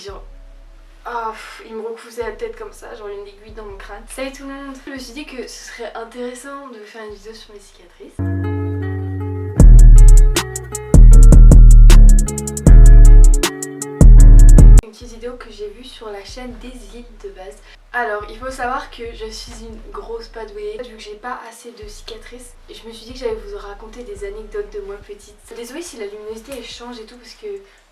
Genre, oh, il me recousait la tête comme ça, genre une aiguille dans mon crâne. Salut tout le monde. Je me suis dit que ce serait intéressant de faire une vidéo sur mes cicatrices. Une petite vidéo que j'ai vue sur la chaîne des îles de base. Alors il faut savoir que je suis une grosse padouée. Vu que j'ai pas assez de cicatrices, je me suis dit que j'allais vous raconter des anecdotes de moi petite. Désolée si la luminosité elle change et tout parce que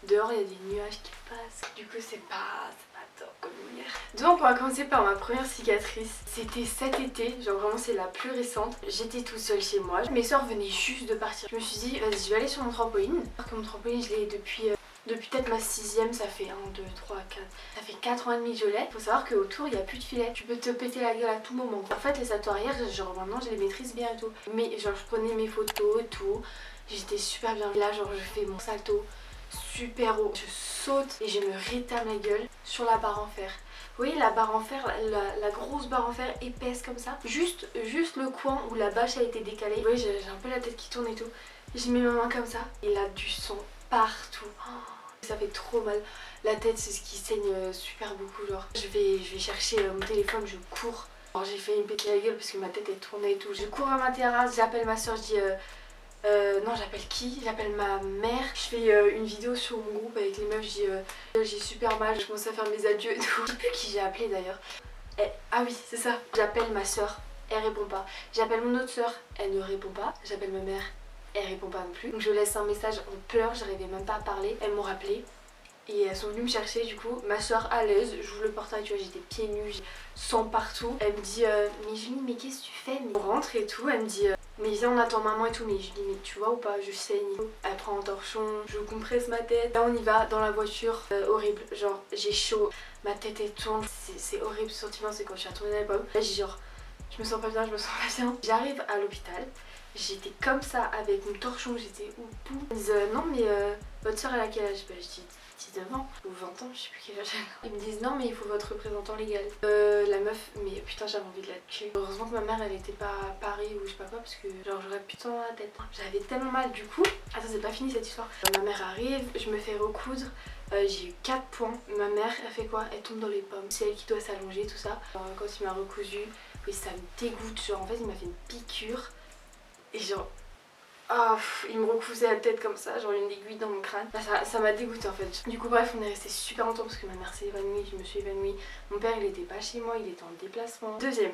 dehors il y a des nuages qui passent. Du coup c'est pas top comme lumière. Donc on va commencer par ma première cicatrice. C'était cet été, genre vraiment c'est la plus récente. J'étais toute seule chez moi. Mes soeurs venaient juste de partir. Je me suis dit vas-y je vais aller sur mon trampoline. Alors que mon trampoline je l'ai depuis peut-être ma 6ème, ça fait 1, 2, 3, 4. Ça fait 4 ans et demi que je l'ai. Faut savoir qu'autour il n'y a plus de filet. Tu peux te péter la gueule à tout moment. En fait les saltos arrière, genre maintenant je les maîtrise bien et tout. Mais genre je prenais mes photos et tout. J'étais super bien. Là genre je fais mon salto super haut. Je saute et je me rétame la gueule sur la barre en fer. Vous voyez la barre en fer, la grosse barre en fer épaisse comme ça. Juste le coin où la bâche a été décalée. Vous voyez j'ai un peu la tête qui tourne et tout. J'ai mis ma main comme ça et là du sang partout. Ça fait trop mal. La tête c'est ce qui saigne super beaucoup genre. Je vais chercher mon téléphone, je cours. Alors j'ai failli me péter la gueule parce que ma tête elle tournait et tout. Je cours à ma terrasse, j'appelle ma soeur, je dis non j'appelle qui? J'appelle ma mère. Je fais une vidéo sur mon groupe avec les meufs, je dis j'ai super mal, je commence à faire mes adieux et tout. Je sais plus qui j'ai appelé d'ailleurs. Ah oui c'est ça. J'appelle ma soeur, elle répond pas. J'appelle mon autre soeur, elle ne répond pas. J'appelle ma mère, elle répond pas non plus. Donc je laisse un message en pleurs, j'arrivais même pas à parler. Elles m'ont rappelé et elles sont venues me chercher du coup. Ma soeur à l'aise, j'ouvre le portail, tu vois, j'étais pieds nus, j'ai sang partout. Elle me dit mais Julie mais qu'est-ce que tu fais? On rentre et tout, elle me dit mais viens on attend maman et tout. Mais je dis mais tu vois ou pas, je saigne. Elle prend un torchon, je compresse ma tête. Là on y va dans la voiture, horrible, genre j'ai chaud, ma tête elle tourne, c'est horrible ce sentiment, c'est quand je suis retournée dans les pommes. Là j'ai genre je me sens pas bien, je me sens pas bien. J'arrive à l'hôpital. J'étais comme ça avec mon torchon, j'étais au bout. Ils me disent non mais votre soeur elle a quel âge? Bah je dis 19 ans ou 20 ans, je sais plus quel âge elle a. Ils me disent non mais il faut votre représentant légal. La meuf, mais putain j'avais envie de la tuer. Heureusement que ma mère elle était pas à Paris ou je sais pas quoi parce que genre j'aurais putain dans la tête. J'avais tellement mal du coup. Attends c'est pas fini cette histoire. Ma mère arrive, je me fais recoudre. J'ai eu 4 points. Ma mère elle fait quoi? Elle tombe dans les pommes. C'est elle qui doit s'allonger tout ça. Alors, quand il m'a recousu, oui ça me dégoûte. Genre en fait il m'a fait une piqûre. Et genre, oh, il me recousait la tête comme ça, genre une aiguille dans mon crâne. Ça m'a dégoûté en fait. Du coup bref on est resté super longtemps parce que ma mère s'est évanouie, je me suis évanouie. Mon père il était pas chez moi, il était en déplacement. Deuxième,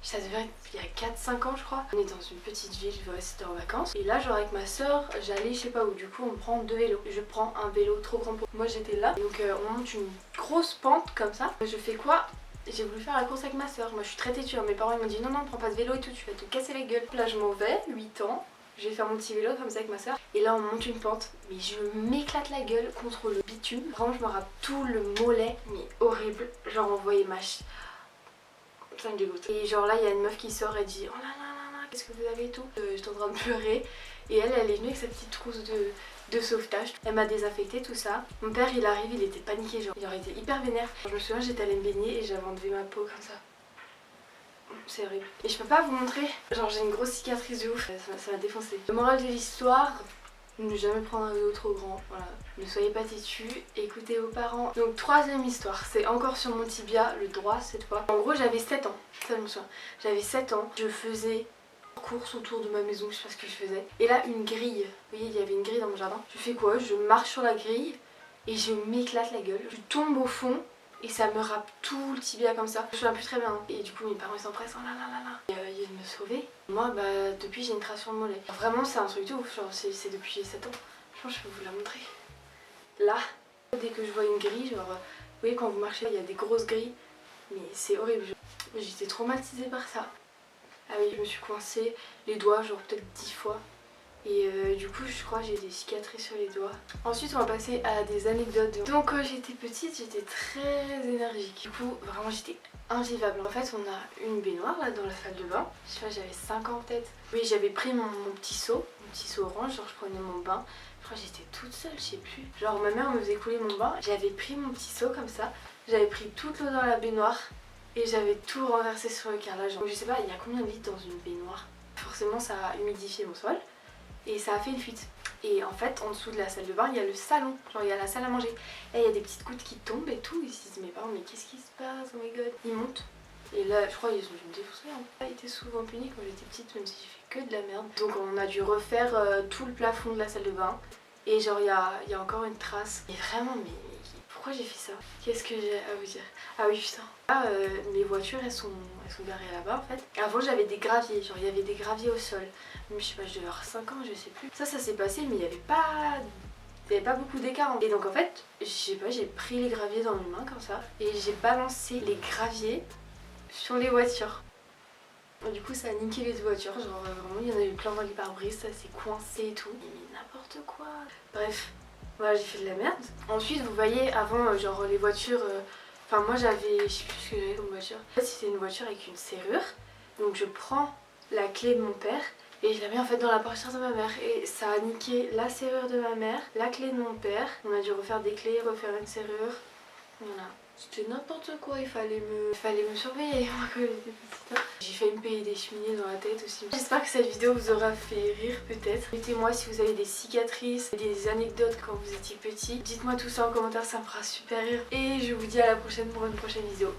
ça devait être il y a 4-5 ans je crois. On est dans une petite ville, c'était en vacances. Et là genre avec ma soeur, j'allais je sais pas où. Du coup on prend 2 vélos. Je prends un vélo trop grand pour moi, j'étais là. Donc on monte une grosse pente comme ça. Je fais quoi? J'ai voulu faire la course avec ma soeur. Moi je suis très têtue, mes parents ils m'ont dit non prends pas ce vélo et tout, tu vas te casser la gueule. Là je m'en vais, 8 ans. Je vais faire mon petit vélo comme ça avec ma soeur. Et là on monte une pente, mais je m'éclate la gueule contre le bitume. Vraiment je me rate tout le mollet, mais horrible. Genre on voyait ça me dégoûte. Et genre là il y a une meuf qui sort et dit oh là là là là, qu'est-ce que vous avez et tout. J'étais en train de pleurer. Et elle est venue avec sa petite trousse de sauvetage. Elle m'a désinfecté tout ça. Mon père il arrive, il était paniqué, genre il aurait été hyper vénère. Je me souviens j'étais allée me baigner et j'avais enlevé ma peau comme ça. C'est horrible. Et je peux pas vous montrer, genre j'ai une grosse cicatrice de ouf, ça m'a défoncé. Le moral de l'histoire, ne jamais prendre un vélo trop grand, voilà. Ne soyez pas têtus, écoutez vos parents. Donc troisième histoire, c'est encore sur mon tibia, le droit cette fois. En gros j'avais 7 ans, ça je me souviens. J'avais 7 ans, je faisais course autour de ma maison, je sais pas ce que je faisais. Et là une grille, vous voyez il y avait une grille dans mon jardin. Je fais quoi? Je marche sur la grille et je m'éclate la gueule. Je tombe au fond. Et ça me râpe tout le tibia comme ça. Je me souviens plus très bien. Et du coup mes parents ils s'empressent, oh là là là là. Ils viennent me sauver. Moi bah depuis j'ai une trace sur le mollet. Vraiment c'est un truc de ouf, genre c'est depuis j'ai 7 ans. Je pense que je peux vous la montrer. Là, dès que je vois une grille, genre vous voyez quand vous marchez il y a des grosses grilles. Mais c'est horrible. J'étais traumatisée par ça. Ah oui je me suis coincée les doigts genre peut-être 10 fois. Et du coup je crois que j'ai des cicatrices sur les doigts. Ensuite on va passer à des anecdotes. Donc quand j'étais petite j'étais très énergique. Du coup vraiment j'étais invivable. En fait on a une baignoire là dans la salle de bain. Je sais pas j'avais 5 ans peut-être. Oui j'avais pris mon petit seau orange, genre je prenais mon bain. Je crois que j'étais toute seule, je sais plus. Genre ma mère me faisait couler mon bain. J'avais pris mon petit seau comme ça. J'avais pris toute l'eau dans la baignoire. Et j'avais tout renversé sur le carrelage. Donc je sais pas il y a combien de litres dans une baignoire. Forcément ça a humidifié mon sol. Et ça a fait une fuite. Et en fait, en dessous de la salle de bain, il y a le salon, genre il y a la salle à manger. Et il y a des petites gouttes qui tombent et tout. Ils se disent, mes parents, mais qu'est-ce qui se passe? Oh my god. Ils montent. Et là, je crois qu'ils ont dû me défoncer. J'ai été souvent punie quand j'étais petite, même si j'ai fait que de la merde. Donc on a dû refaire tout le plafond de la salle de bain. Et genre, il y a encore une trace. Et vraiment, mais pourquoi j'ai fait ça? Qu'est-ce que j'ai à vous dire? Ah oui, putain. Là, mes voitures, elles sont garées là-bas en fait. Avant, j'avais des graviers. Genre, il y avait des graviers au sol. Mais je sais pas, je devais avoir 5 ans, je sais plus. Ça s'est passé, mais il n'y avait pas beaucoup d'écart. Et donc en fait, je sais pas, j'ai pris les graviers dans mes mains comme ça. Et j'ai balancé les graviers sur les voitures. Du coup ça a niqué les voitures, genre vraiment il y en a eu plein dans les pare-brises, ça s'est coincé et tout. Mais n'importe quoi. Bref, voilà, j'ai fait de la merde. Ensuite vous voyez avant genre les voitures, enfin moi j'avais, je sais plus ce que j'avais comme voiture. En fait c'était une voiture avec une serrure, donc je prends la clé de mon père et je la mets en fait dans la portière de ma mère. Et ça a niqué la serrure de ma mère, la clé de mon père. On a dû refaire des clés, refaire une serrure. Voilà. C'était n'importe quoi, il fallait me surveiller moi quand j'étais petite. J'ai failli me payer des cheminées dans la tête aussi. J'espère que cette vidéo vous aura fait rire peut-être. Dites-moi si vous avez des cicatrices, des anecdotes quand vous étiez petit. Dites-moi tout ça en commentaire, ça me fera super rire. Et je vous dis à la prochaine pour une prochaine vidéo.